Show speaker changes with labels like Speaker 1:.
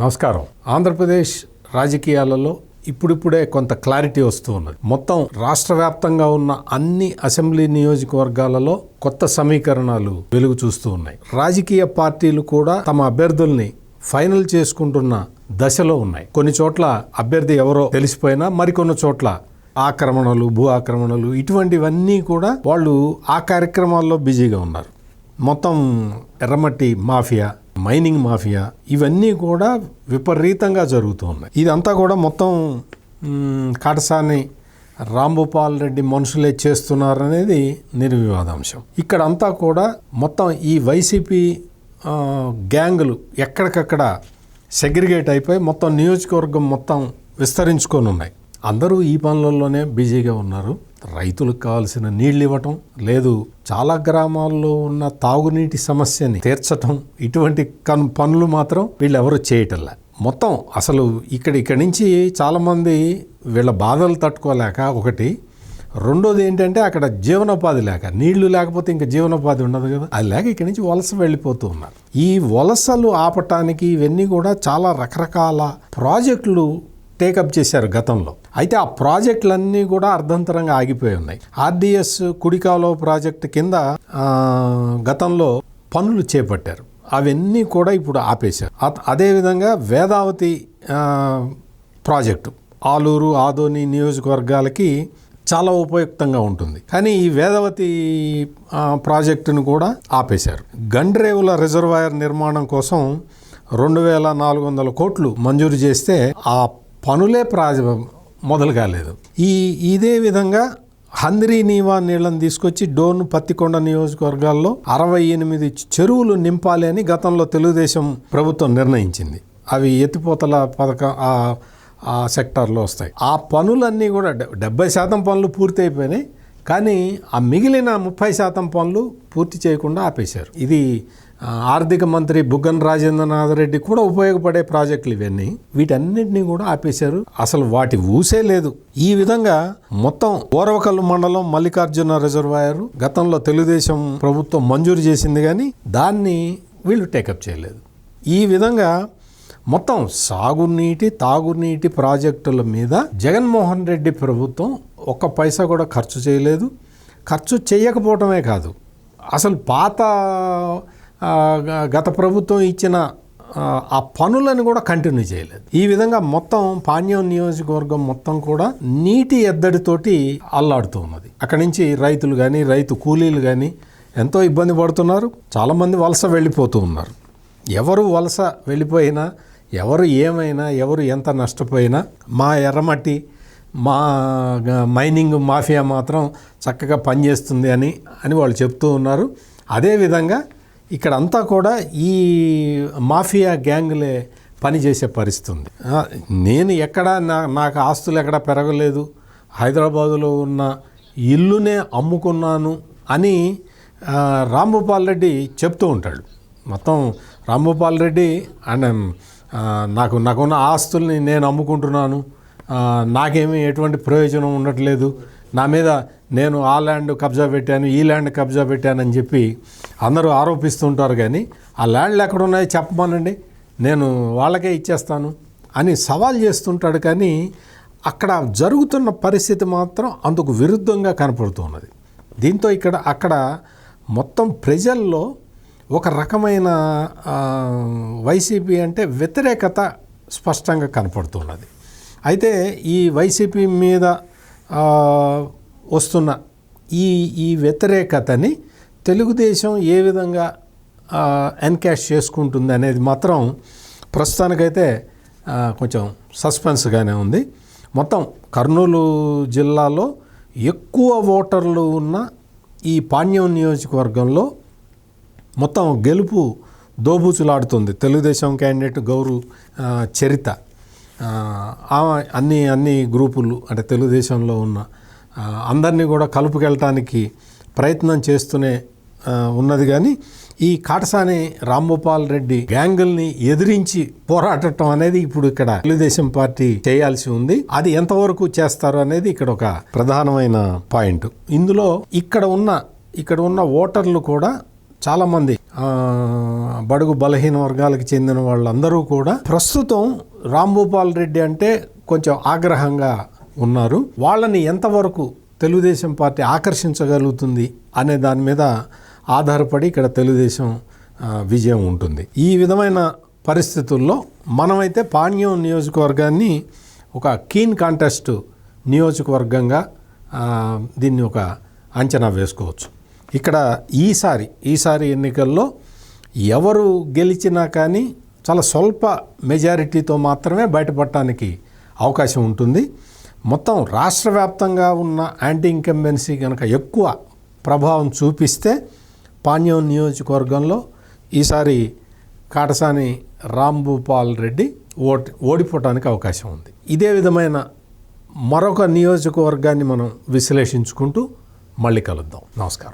Speaker 1: నమస్కారం. ఆంధ్రప్రదేశ్ రాజకీయాలలో ఇప్పుడిప్పుడే కొంత క్లారిటీ వస్తూ ఉన్నది. మొత్తం రాష్ట్ర వ్యాప్తంగా ఉన్న అన్ని అసెంబ్లీ నియోజకవర్గాలలో కొత్త సమీకరణాలు వెలుగు చూస్తూ ఉన్నాయి. రాజకీయ పార్టీలు కూడా తమ అభ్యర్థుల్ని ఫైనల్ చేసుకుంటున్న దశలో ఉన్నాయి. కొన్ని చోట్ల అభ్యర్థి ఎవరో తెలిసిపోయినా మరికొన్ని చోట్ల ఆక్రమణలు, భూ ఆక్రమణలు ఇటువంటివన్నీ కూడా వాళ్ళు ఆ కార్యక్రమాల్లో బిజీగా ఉన్నారు. మొత్తం ఎర్రమట్టి మాఫియా, మైనింగ్ మాఫియా ఇవన్నీ కూడా విపరీతంగా జరుగుతూ ఉన్నాయి. ఇదంతా కూడా మొత్తం కాటసాని రాంభూపాల్ రెడ్డి మనుషులే చేస్తున్నారనేది నిర్వివాదాంశం. ఇక్కడంతా కూడా మొత్తం ఈ వైసీపీ గ్యాంగులు ఎక్కడికక్కడ సెగ్రిగేట్ అయిపోయి మొత్తం నియోజకవర్గం మొత్తం విస్తరించుకొని ఉన్నాయి. అందరూ ఈ పనులలోనే బిజీగా ఉన్నారు. రైతులకు కావాల్సిన నీళ్ళు ఇవ్వటం లేదు, చాలా గ్రామాల్లో ఉన్న తాగునీటి సమస్యని తీర్చటం, ఇటువంటి పనులు మాత్రం వీళ్ళెవరూ చేయటంలే. మొత్తం అసలు ఇక్కడి నుంచి చాలామంది వీళ్ళ బాధలు తట్టుకోలేక, ఒకటి రెండోది ఏంటంటే అక్కడ జీవనోపాధి లేక, నీళ్లు లేకపోతే ఇంకా జీవనోపాధి ఉండదు కదా, అది లేక ఇక్కడి నుంచి వలస వెళ్ళిపోతూ ఉన్నారు. ఈ వలసలు ఆపటానికి ఇవన్నీ కూడా చాలా రకరకాల ప్రాజెక్టులు టేకప్ చేశారు గతంలో. అయితే ఆ ప్రాజెక్టులన్నీ కూడా అర్ధంతరంగా ఆగిపోయి ఉన్నాయి. ఆర్డిఎస్ కుడికాలువ ప్రాజెక్టు కింద గతంలో పనులు చేపట్టారు, అవన్నీ కూడా ఇప్పుడు ఆపేశారు. అదేవిధంగా వేదావతి ప్రాజెక్టు ఆలూరు, ఆదోని నియోజకవర్గాలకి చాలా ఉపయుక్తంగా ఉంటుంది, కానీ ఈ వేదావతి ప్రాజెక్టును కూడా ఆపేశారు. గండ్రేవుల రిజర్వాయర్ నిర్మాణం కోసం 2400 కోట్లు మంజూరు చేస్తే ఆ పనులే మొదలు కాలేదు. ఇదే విధంగా హంద్రీ నీవా నీళ్లను తీసుకొచ్చి డోన్, పత్తికొండ నియోజకవర్గాల్లో 68 చెరువులు నింపాలి అని గతంలో తెలుగుదేశం ప్రభుత్వం నిర్ణయించింది. అవి ఎత్తిపోతల పథకం ఆ సెక్టార్లో వస్తాయి. ఆ పనులన్నీ కూడా 70% పనులు పూర్తి అయిపోయినాయి, కానీ ఆ మిగిలిన 30% పనులు పూర్తి చేయకుండా ఆపేశారు. ఇది ఆర్థిక మంత్రి బుగ్గన రాజేంద్రనాథ్ రెడ్డి కూడా ఉపయోగపడే ప్రాజెక్టులు ఇవన్నీ. వీటన్నిటినీ కూడా ఆపేశారు, అసలు వాటి ఊసే లేదు. ఈ విధంగా మొత్తం ఓరవకల్లు మండలం మల్లికార్జున రిజర్వాయర్ గతంలో తెలుగుదేశం ప్రభుత్వం మంజూరు చేసింది, కానీ దాన్ని వీళ్ళు టేకప్ చేయలేదు. ఈ విధంగా మొత్తం సాగునీటి, తాగునీటి ప్రాజెక్టుల మీద జగన్మోహన్ రెడ్డి ప్రభుత్వం ఒక్క పైసా కూడా ఖర్చు చేయలేదు. ఖర్చు చేయకపోవటమే కాదు, అసలు గత ప్రభుత్వం ఇచ్చిన ఆ పనులను కూడా కంటిన్యూ చేయలేదు. ఈ విధంగా మొత్తం పాణ్యం నియోజకవర్గం మొత్తం కూడా నీటి ఎద్దడితోటి అల్లాడుతూ ఉన్నది. అక్కడి నుంచి రైతులు కానీ, రైతు కూలీలు కానీ ఎంతో ఇబ్బంది పడుతున్నారు. చాలామంది వలస వెళ్ళిపోతూ ఉన్నారు. ఎవరు వలస వెళ్ళిపోయినా, ఎవరు ఏమైనా, ఎవరు ఎంత నష్టపోయినా, మా ఎర్రమట్టి, మా మైనింగ్ మాఫియా మాత్రం చక్కగా పనిచేస్తుంది అని వాళ్ళు చెప్తూ ఉన్నారు. అదేవిధంగా ఇక్కడంతా కూడా ఈ మాఫియా గ్యాంగులే పనిచేసే పరిస్థితి ఉంది. నేను నాకు ఆస్తులు ఎక్కడ పెరగలేదు, హైదరాబాదులో ఉన్న ఇల్లునే అమ్ముకున్నాను అని రాంభూపాల్ రెడ్డి చెప్తూ ఉంటాడు. మొత్తం రాంభూపాల్ రెడ్డి అండ్ నాకున్న ఆస్తుల్ని నేను అమ్ముకుంటున్నాను, నాకేమీ ఎటువంటి ప్రయోజనం ఉండట్లేదు, నా మీద నేను ఆ ల్యాండ్ కబ్జా పెట్టాను, ఈ ల్యాండ్ కబ్జా పెట్టానని చెప్పి అందరూ ఆరోపిస్తుంటారు. కానీ ఆ ల్యాండ్లు ఎక్కడున్నాయో చెప్పమనండి, నేను వాళ్ళకే ఇచ్చేస్తాను అని సవాల్ చేస్తుంటాడు. కానీ అక్కడ జరుగుతున్న పరిస్థితి మాత్రం అందుకు విరుద్ధంగా కనపడుతున్నది. దీంతో అక్కడ మొత్తం ప్రజల్లో ఒక రకమైన వైసీపీ అంటే వ్యతిరేకత స్పష్టంగా కనపడుతున్నది. అయితే ఈ వైసీపీ మీద వస్తున్న ఈ వ్యతిరేకతని తెలుగుదేశం ఏ విధంగా ఎన్కాష్ చేసుకుంటుంది అనేది మాత్రం ప్రస్తుతానికైతే కొంచెం సస్పెన్స్గానే ఉంది. మొత్తం కర్నూలు జిల్లాలో ఎక్కువ ఓటర్లు ఉన్న ఈ పాణ్యం నియోజకవర్గంలో మొత్తం గెలుపు దోబూచులాడుతుంది. తెలుగుదేశం క్యాండిడేట్ గౌరు చరిత అన్ని గ్రూపులు అంటే తెలుగుదేశంలో ఉన్న అందరినీ కూడా కలుపుకెళ్ళటానికి ప్రయత్నం చేస్తూనే ఉన్నది. కానీ ఈ కాటసాని రాంభూపాల్ రెడ్డి గ్యాంగుల్ని ఎదిరించి పోరాడటం అనేది ఇప్పుడు ఇక్కడ తెలుగుదేశం పార్టీ చేయాల్సి ఉంది. అది ఎంతవరకు చేస్తారు అనేది ఇక్కడ ఒక ప్రధానమైన పాయింట్. ఇందులో ఇక్కడ ఉన్న ఓటర్లు కూడా చాలామంది బడుగు బలహీన వర్గాలకు చెందిన వాళ్ళందరూ కూడా ప్రస్తుతం రాంభూపాల్ రెడ్డి అంటే కొంచెం ఆగ్రహంగా ఉన్నారు. వాళ్ళని ఎంతవరకు తెలుగుదేశం పార్టీ ఆకర్షించగలుగుతుంది అనే దాని మీద ఆధారపడి ఇక్కడ తెలుగుదేశం విజయం ఉంటుంది. ఈ విధమైన పరిస్థితుల్లో మనమైతే పాణ్యం నియోజకవర్గాన్ని ఒక కీన్ కాంటెస్ట్ నియోజకవర్గంగా దీన్ని ఒక అంచనా వేసుకోవచ్చు. ఇక్కడ ఈసారి ఎన్నికల్లో ఎవరు గెలిచినా కానీ చాలా స్వల్ప మెజారిటీతో మాత్రమే బయటపడటానికి అవకాశం ఉంటుంది. మొత్తం రాష్ట్ర వ్యాప్తంగా ఉన్న యాంటీ ఇన్కంబెన్సీ కనుక ఎక్కువ ప్రభావం చూపిస్తే పాణ్యం నియోజకవర్గంలో ఈసారి కాటసాని రాంభూపాల్ రెడ్డి ఓడిపోవటానికి అవకాశం ఉంది. ఇదే విధమైన మరొక నియోజకవర్గాన్ని మనం విశ్లేషించుకుంటూ మళ్ళీ కలుద్దాం. నమస్కారం.